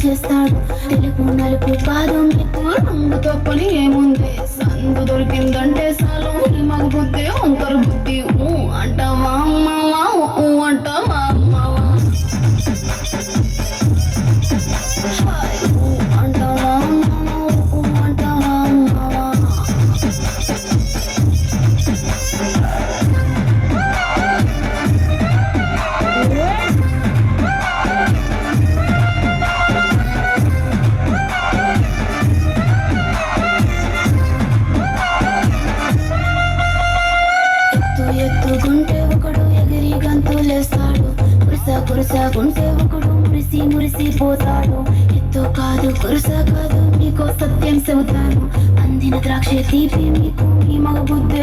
చేస్తాడు. తెలుపు నలుపు కాదు మీకు రంగుతో పని ఏముంది. సందు దొరికిందంటే చాలు ఈ మగ బుద్ధి వంకర బుద్ధి. అంటావా అమ్మావా అంటావా అమ్మావా అంటావా అమ్మావా అంటావా అమ్మావా. ఎత్తుకుంటే ఒకడు ఎగిరి గంతులేస్తాడు. కురుసకుంటే ఒకడు మురిసి పోతాడు. ఎత్తు కాదు కురుస కాదు, మీకో సత్యం చెబుతాను. అందిన ద్రాక్ష తీపి మీకు ఈ మగ బుద్ధి